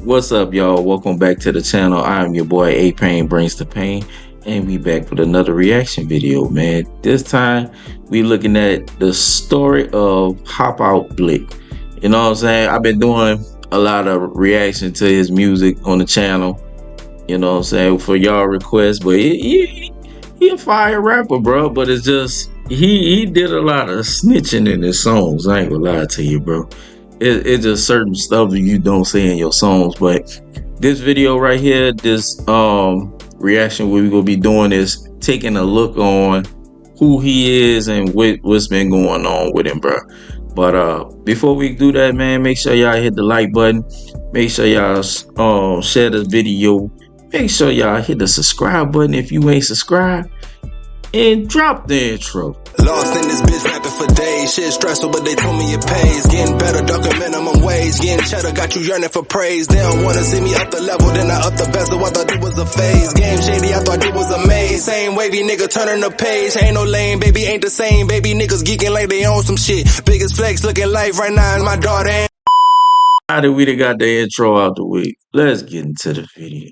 What's up, y'all? Welcome back to the channel. I'm your boy A Pain Brings the Pain, and we back with another reaction video, man. This time we looking at the story of Out Blick. You know what I'm saying? I've been doing a lot of reaction to his music on the channel. You know what I'm saying, for y'all requests, but he a fire rapper, bro. But it's just he did a lot of snitching in his songs. I ain't gonna lie to you, bro. It's just certain stuff that you don't say in your songs. But this video right here, this reaction we're gonna be doing is taking a look on who he is and what's been going on with him, bro. But before we do that, man, make sure y'all hit the like button. Make sure y'all share this video. Make sure y'all hit the subscribe button if you ain't subscribed, and drop the intro. Lost in this bitch rapping for days. Shit stressful, but they told me it pays. Getting better, ducking minimum wage. Getting cheddar, got you yearning for praise. They don't wanna see me up the level, then I up the bezel. I thought it was a phase. Game shady, I thought it was a maze. Same wavy nigga turning the page. Ain't no lame, baby, ain't the same. Baby niggas geeking like they own some shit. Biggest flex looking life right now is my daughter. Now that we done got the intro out the way, let's get into the video.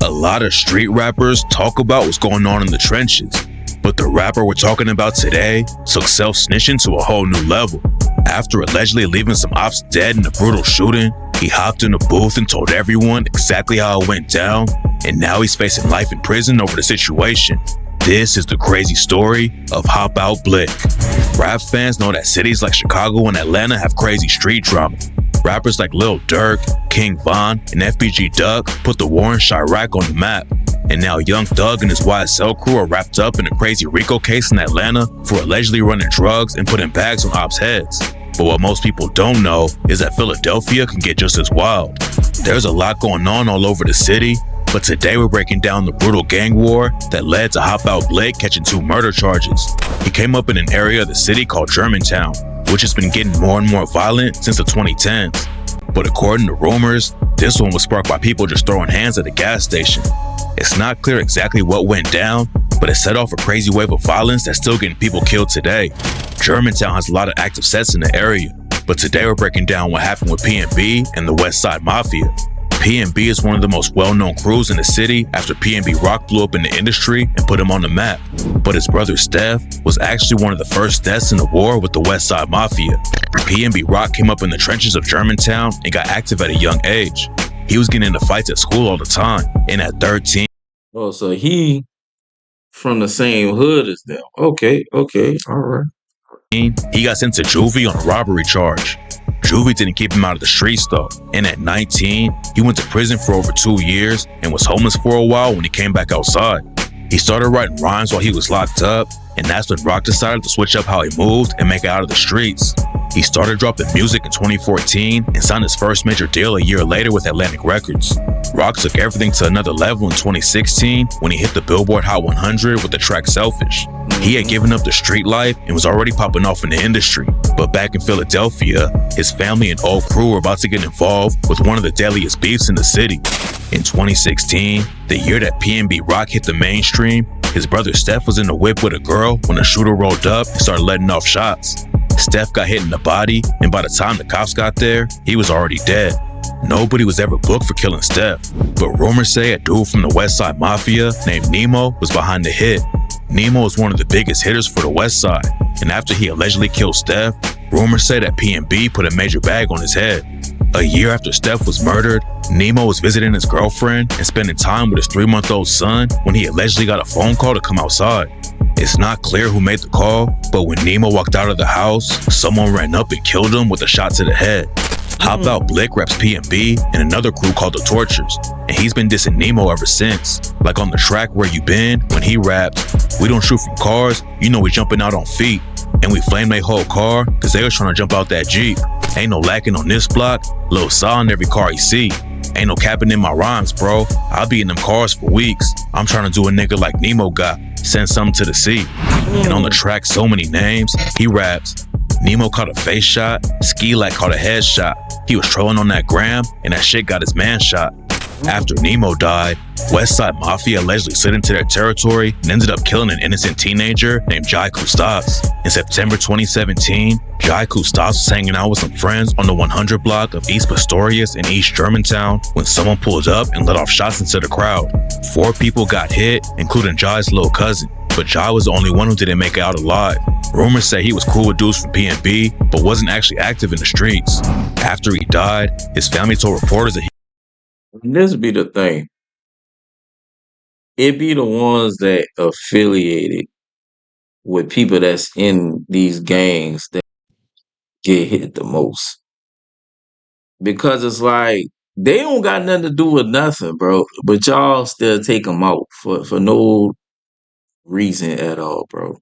A lot of street rappers talk about what's going on in the trenches, but the rapper we're talking about today took self-snitching to a whole new level. After allegedly leaving some ops dead in a brutal shooting, he hopped in a booth and told everyone exactly how it went down, and now he's facing life in prison over the situation. This is the crazy story of HopOutBlick. Rap fans know that cities like Chicago and Atlanta have crazy street drama. Rappers like Lil Durk, King Von, and FBG Duck put the war in Chirac on the map. And now Young Thug and his YSL crew are wrapped up in a crazy RICO case in Atlanta for allegedly running drugs and putting bags on ops' heads. But what most people don't know is that Philadelphia can get just as wild. There's a lot going on all over the city, but today we're breaking down the brutal gang war that led to HopOutBlick catching 2 murder charges. He came up in an area of the city called Germantown, which has been getting more and more violent since the 2010s. But according to rumors, this one was sparked by people just throwing hands at a gas station. It's not clear exactly what went down, but it set off a crazy wave of violence that's still getting people killed today. Germantown has a lot of active sets in the area, but today we're breaking down what happened with PnB and the West Side Mafia. PnB is one of the most well-known crews in the city after PnB Rock blew up in the industry and put him on the map. But his brother Steph was actually one of the first deaths in the war with the West Side Mafia. PnB Rock came up in the trenches of Germantown and got active at a young age. He was getting into fights at school all the time, and at 13... Oh, so he from the same hood as them. Okay, all right. He got sent to juvie on a robbery charge. Juvie didn't keep him out of the streets though, and at 19, he went to prison for over 2 years and was homeless for a while when he came back outside. He started writing rhymes while he was locked up, and that's when Rock decided to switch up how he moved and make it out of the streets. He started dropping music in 2014 and signed his first major deal a year later with Atlantic Records. Rock took everything to another level in 2016 when he hit the Billboard Hot 100 with the track Selfish. He had given up the street life and was already popping off in the industry. But back in Philadelphia, his family and old crew were about to get involved with one of the deadliest beefs in the city. In 2016, the year that PnB Rock hit the mainstream, his brother Steph was in the whip with a girl when a shooter rolled up and started letting off shots. Steph got hit in the body, and by the time the cops got there, he was already dead. Nobody was ever booked for killing Steph, but rumors say a dude from the West Side Mafia named Nemo was behind the hit. Nemo was one of the biggest hitters for the West Side, and after he allegedly killed Steph, rumors say that PnB put a major bag on his head. A year after Steph was murdered, Nemo was visiting his girlfriend and spending time with his 3-month-old son when he allegedly got a phone call to come outside. It's not clear who made the call, but when Nemo walked out of the house, someone ran up and killed him with a shot to the head. HopOutBlick raps PnB and another crew called The Tortures, and he's been dissing Nemo ever since. Like on the track Where You Been, when he raps, "We don't shoot from cars, you know we jumping out on feet. And we flame their whole car, cause they was trying to jump out that Jeep. Ain't no lacking on this block, Lil Saw in every car you see. Ain't no capping in my rhymes, bro. I'll be in them cars for weeks. I'm trying to do a nigga like Nemo got, send something to the sea." And on the track So Many Names, he raps, "Nemo caught a face shot, Ski Like caught a headshot. He was trolling on that gram, and that shit got his man shot. After Nemo died, Westside Mafia allegedly slid into their territory and ended up killing an innocent teenager named Jai Kustas. In September 2017, Jai Kustas was hanging out with some friends on the 100 block of East Pastorius in East Germantown when someone pulled up and let off shots into the crowd. 4 people got hit, including Jai's little cousin, but Jai was the only one who didn't make it out alive. Rumors say he was cool with dudes from PnB, but wasn't actually active in the streets. After he died, his family told reporters that This be the thing. It be the ones that affiliated with people that's in these gangs that get hit the most. Because it's like they don't got nothing to do with nothing, bro. But y'all still take them out for no reason at all, bro.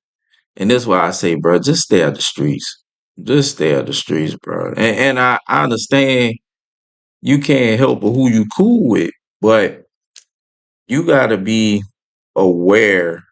And that's why I say, bro, just stay out the streets. Just stay out the streets, bro. And I understand you can't help but who you cool with, but you gotta be aware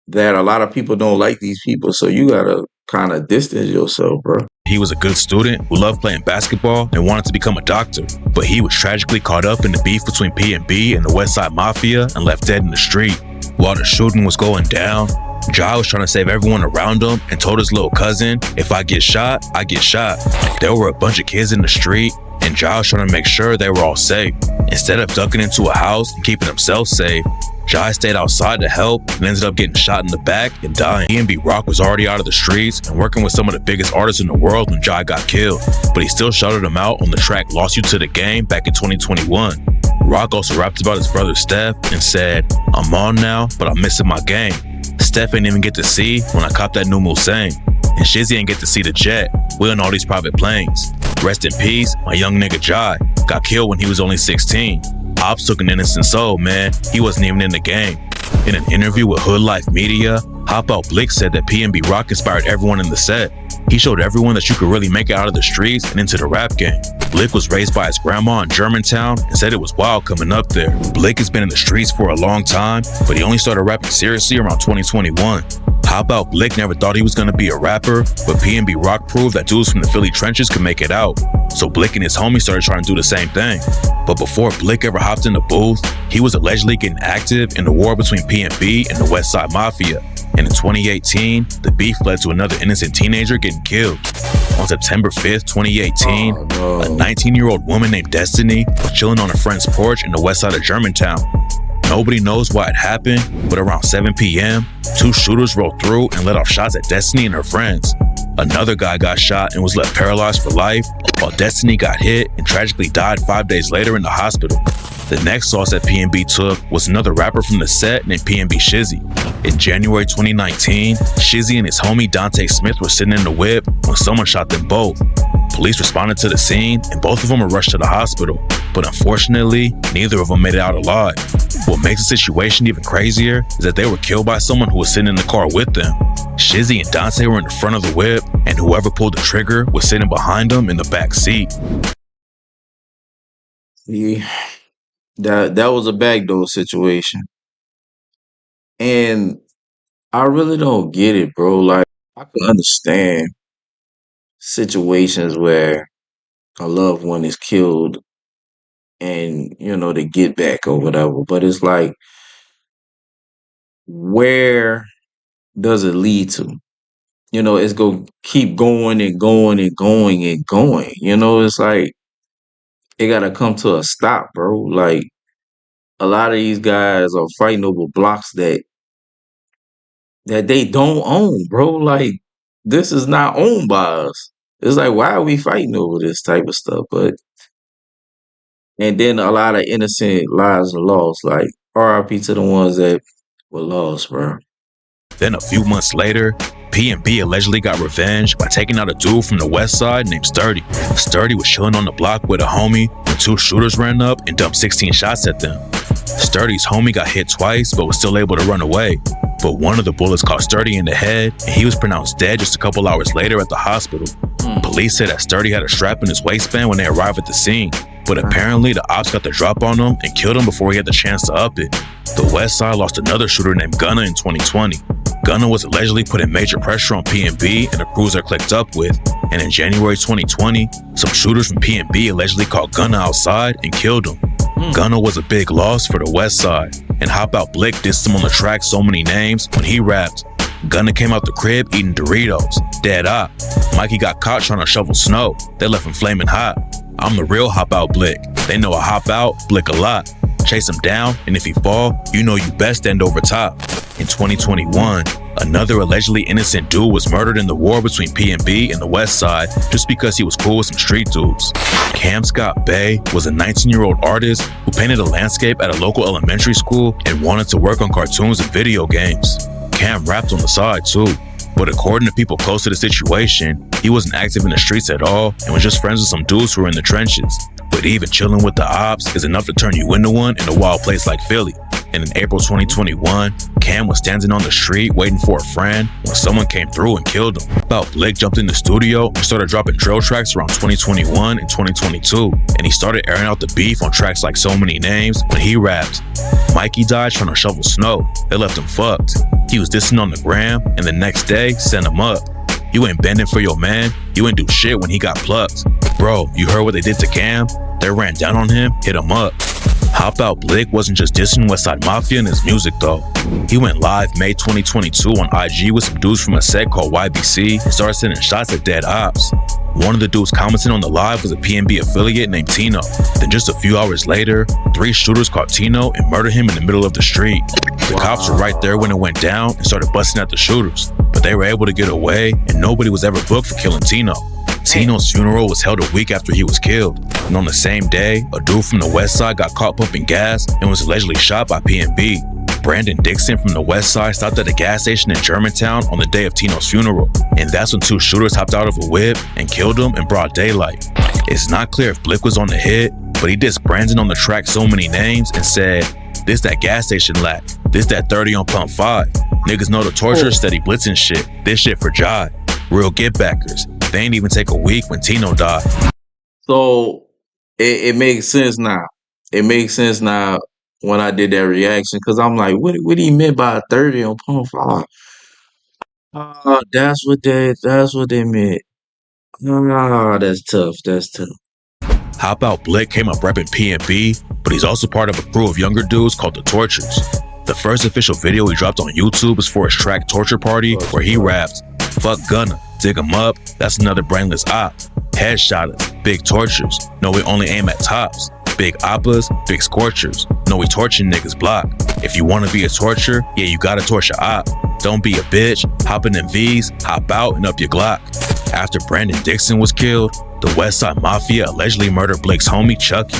that a lot of people don't like these people, so you gotta kind of distance yourself, bro. he was a good student who loved playing basketball and wanted to become a doctor, but he was tragically caught up in the beef between PnB and the Westside Mafia and left dead in the street. While the shooting was going down, Jai was trying to save everyone around him and told his little cousin, "If I get shot, I get shot." There were a bunch of kids in the street, and Jai was trying to make sure they were all safe. Instead of ducking into a house and keeping himself safe, Jai stayed outside to help and ended up getting shot in the back and dying. PnB Rock was already out of the streets and working with some of the biggest artists in the world when Jai got killed, but he still shouted him out on the track Lost You to the Game back in 2021. Rock also rapped about his brother Steph and said, "I'm on now, but I'm missing my game. Steph ain't even get to see when I caught that new Mulsanne. And Shizzy ain't get to see the jet. We on all these private planes. Rest in peace, my young nigga Jai. Got killed when he was only 16. Ops took an innocent soul, man. He wasn't even in the game." In an interview with Hood Life Media, HopOutBlick said that PnB Rock inspired everyone in the set. He showed everyone that you could really make it out of the streets and into the rap game. Blick was raised by his grandma in Germantown and said it was wild coming up there. Blick has been in the streets for a long time, but he only started rapping seriously around 2021. HopOutBlick never thought he was going to be a rapper, but PnB Rock proved that dudes from the Philly trenches could make it out. So Blick and his homies started trying to do the same thing. But before Blick ever hopped in the booth, he was allegedly getting active in the war between PnB and the Westside Mafia. And in 2018, the beef led to another innocent teenager getting killed. On September 5th, 2018, a 19-year-old woman named Destiny was chilling on a friend's porch in the west side of Germantown. Nobody knows why it happened, but around 7 p.m., 2 shooters rolled through and let off shots at Destiny and her friends. Another guy got shot and was left paralyzed for life, while Destiny got hit and tragically died 5 days later in the hospital. The next loss that PnB took was another rapper from the set named PnB Shizzy. In January 2019, Shizzy and his homie Dante Smith were sitting in the whip when someone shot them both. Police responded to the scene and both of them were rushed to the hospital, but unfortunately, neither of them made it out alive. What makes the situation even crazier is that they were killed by someone who was sitting in the car with them. Shizzy and Dante were in the front of the whip, and whoever pulled the trigger was sitting behind them in the back seat. See, that was a backdoor situation. And I really don't get it, bro. Like, I can understand situations where a loved one is killed and, they get back or whatever. But it's like, where does it lead to? It's going to keep going and going and going and going. It's like, it got to come to a stop, bro. Like, a lot of these guys are fighting over blocks that they don't own, bro. Like, this is not owned by us. It's like, why are we fighting over this type of stuff? And then a lot of innocent lives are lost. Like, RIP to the ones that were lost, bro. Then a few months later, PnB allegedly got revenge by taking out a dude from the west side named Sturdy. Sturdy was chilling on the block with a homie when 2 shooters ran up and dumped 16 shots at them. Sturdy's homie got hit twice but was still able to run away. But one of the bullets caught Sturdy in the head and he was pronounced dead just a couple hours later at the hospital. Police said that Sturdy had a strap in his waistband when they arrived at the scene, but apparently the ops got the drop on him and killed him before he had the chance to up it. The West Side lost another shooter named Gunna in 2020. Gunna was allegedly putting major pressure on PnB and the crews they're clicked up with, and in January 2020, some shooters from PnB allegedly caught Gunna outside and killed him. Gunna was a big loss for the West Side, and HopOutBlick dissed him on the track So Many Names when he rapped. Gunna came out the crib eating Doritos, dead eye. Mikey got caught trying to shovel snow. They left him flaming hot. I'm the real HopOutBlick. They know I hop out, blick a lot. Chase him down, and if he fall, you know you best end over top. In 2021, another allegedly innocent dude was murdered in the war between PnB and the West Side just because he was cool with some street dudes. Cam Scott Bay was a 19-year-old artist who painted a landscape at a local elementary school and wanted to work on cartoons and video games. Cam rapped on the side too, but according to people close to the situation, he wasn't active in the streets at all and was just friends with some dudes who were in the trenches. But even chilling with the ops is enough to turn you into one in a wild place like Philly. And in April 2021, Cam was standing on the street waiting for a friend when someone came through and killed him. HopOutBlick jumped in the studio and started dropping drill tracks around 2021 and 2022, and he started airing out the beef on tracks like So Many Names when he rapped. Mikey died trying to shovel snow. They left him fucked. He was dissing on the gram, and the next day, sent him up. You ain't bending for your man. You ain't do shit when he got plucked. Bro, you heard what they did to Cam? They ran down on him, hit him up. HopOutBlick wasn't just dissing Westside Mafia in his music though. He went live May 2022 on IG with some dudes from a set called YBC and started sending shots at dead ops. One of the dudes commenting on the live was a PnB affiliate named Tino. Then just a few hours later, 3 shooters caught Tino and murdered him in the middle of the street. The cops were right there when it went down and started busting at the shooters, but they were able to get away and nobody was ever booked for killing Tino. Tino's funeral was held a week after he was killed, and on the same day, a dude from the West Side got caught pumping gas and was allegedly shot by PnB. Brandon Dixon from the West Side stopped at a gas station in Germantown on the day of Tino's funeral, and that's when 2 shooters hopped out of a whip and killed him in broad daylight. It's not clear if Blick was on the hit, but he dissed Brandon on the track So Many Names and said, "This that gas station lack, this that 30 on pump 5. Niggas know the torture, steady blitzing shit, this shit for Jai. Real get backers. They ain't even take a week when Tino died." So it makes sense now. It makes sense now when I did that reaction because I'm like, what he meant by 30 on pump 5? That's what they meant. That's tough. That's tough. HopOutBlick came up repping PnB, but he's also part of a crew of younger dudes called the Tortures. The first official video he dropped on YouTube is for his track Torture Party, where he raps, "Fuck Gunna, dig him up, that's another brainless op. Headshotters, big tortures, no we only aim at tops. Big oppas, big scorchers, no we torching niggas block. If you wanna be a torture, yeah you gotta torture op. Don't be a bitch, hop in them V's, hop out and up your Glock." After Brandon Dixon was killed, the Westside Mafia allegedly murdered Blake's homie Chucky.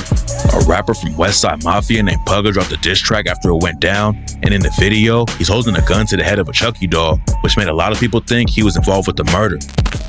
A rapper from Westside Mafia named Pugga dropped a diss track after it went down, and in the video, he's holding a gun to the head of a Chucky doll, which made a lot of people think he was involved with the murder.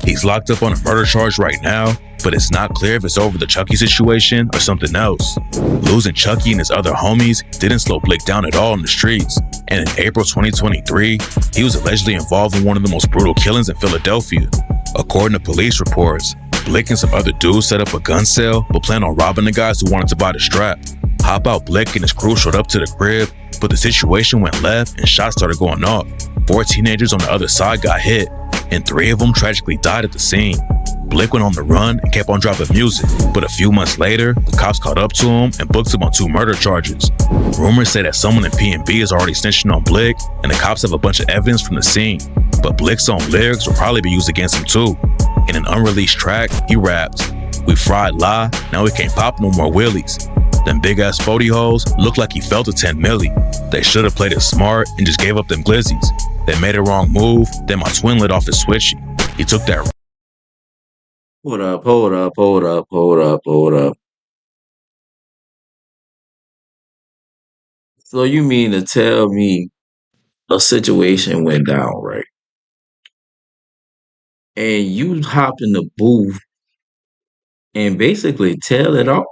He's locked up on a murder charge right now, but it's not clear if it's over the Chucky situation or something else. Losing Chucky and his other homies didn't slow Blake down at all in the streets, and in April 2023, he was allegedly involved in one of the most brutal killings in Philadelphia. According to police reports, Blick and some other dudes set up a gun sale but planned on robbing the guys who wanted to buy the strap. HopOutBlick and his crew showed up to the crib, but the situation went left and shots started going off. 4 teenagers on the other side got hit, and 3 of them tragically died at the scene. Blick went on the run and kept on dropping music, but a few months later, the cops caught up to him and booked him on 2 murder charges. Rumors say that someone in PnB is already snitching on Blick, and the cops have a bunch of evidence from the scene, but Blick's own lyrics will probably be used against him too. In an unreleased track, he rapped, "We fried lie, now we can't pop no more wheelies. Them big ass 40 hoes look like he felt a 10 milli. They should have played it smart and just gave up them glizzies. They made a wrong move, then my twin lit off his switchy. He took that." Hold up. So you mean to tell me a situation went down, right? And you hop in the booth and basically tell it all?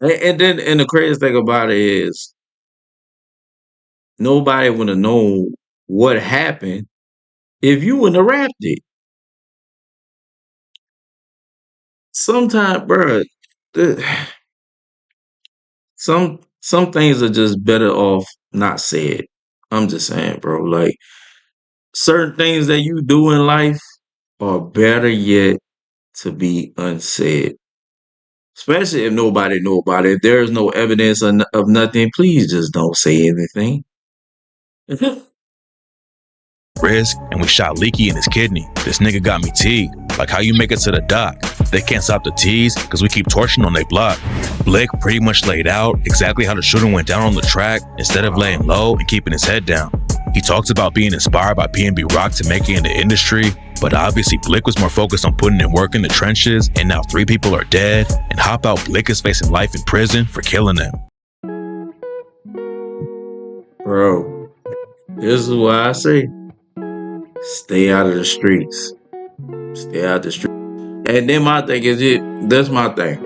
And the crazy thing about it is nobody would have known what happened if you wouldn't have rapped it. Sometimes, bro, some things are just better off not said. I'm just saying, bro. Like certain things that you do in life are better yet to be unsaid. Especially if nobody know about it. If there is no evidence of nothing, please just don't say anything. Risk, and we shot Leaky in his kidney. This nigga got me teed. Like how you make it to the dock. They can't stop the tease because we keep torching on they block. Blick pretty much laid out exactly how the shooting went down on the track instead of laying low and keeping his head down. He talks about being inspired by PnB Rock to make it in the industry, but obviously Blick was more focused on putting in work in the trenches, and now 3 people are dead, and HopOutBlick is facing life in prison for killing them. Bro, this is why I say, stay out of the streets. Stay out the streets. And then my thing is that's my thing.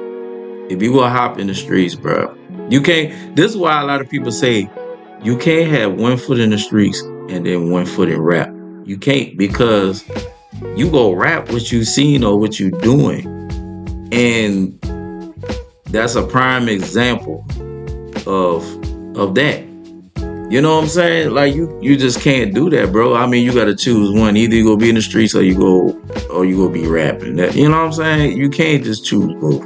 If you gonna hop in the streets, bro, you can't. This is why a lot of people say you can't have one foot in the streets and then one foot in rap. You can't, because you go rap what you seen or what you doing, and that's a prime example of that. You know what I'm saying? Like you just can't do that, bro. I mean, you gotta choose one. Either you go be in the streets or you go be rapping. That, you know what I'm saying? You can't just choose both.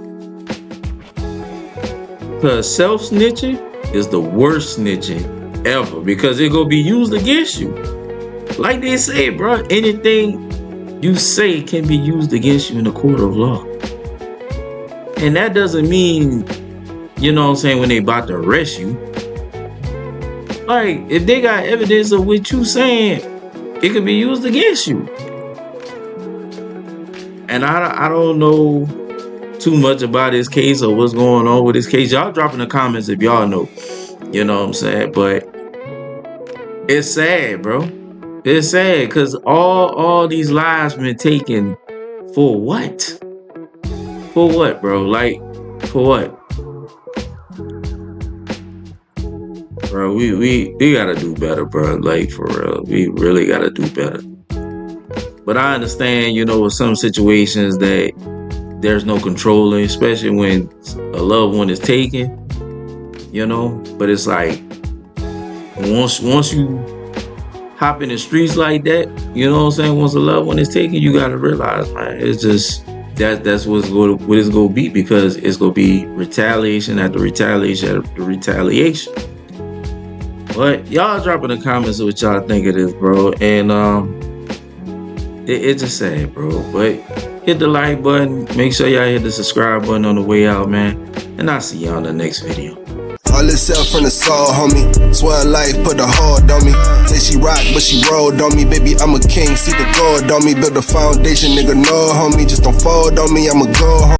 Cause self-snitching is the worst snitching ever, because it gonna be used against you. Like they say, bro, anything you say can be used against you in the court of law. And that doesn't mean, you know what I'm saying, when they about to arrest you. Like, if they got evidence of what you saying, it could be used against you. And I don't know too much about this case or what's going on with this case. Y'all drop in the comments if y'all know. You know what I'm saying? But it's sad, bro. It's sad, because all these lives been taken for what? For what, bro? Like, for what? Bro, we gotta do better, bro. Like, for real, we really gotta do better. But I understand, you know, with some situations that there's no controlling, especially when a loved one is taken, you know. But it's like, once you hop in the streets like that, you know what I'm saying, once a loved one is taken, you gotta realize, man, it's just that's what it's gonna be, because it's gonna be retaliation after retaliation after retaliation. But y'all drop in the comments what y'all think of this, bro. And it's just sad, bro. But hit the like button. Make sure y'all hit the subscribe button on the way out, man. And I'll see y'all in the next video. All this self from the soul, homie. Swear life put the hard on me. Say she rock, but she rolled on me. Baby, I'm a king, see the gold on me. Build a foundation, nigga, no, homie. Just don't fold on me, I'ma go home.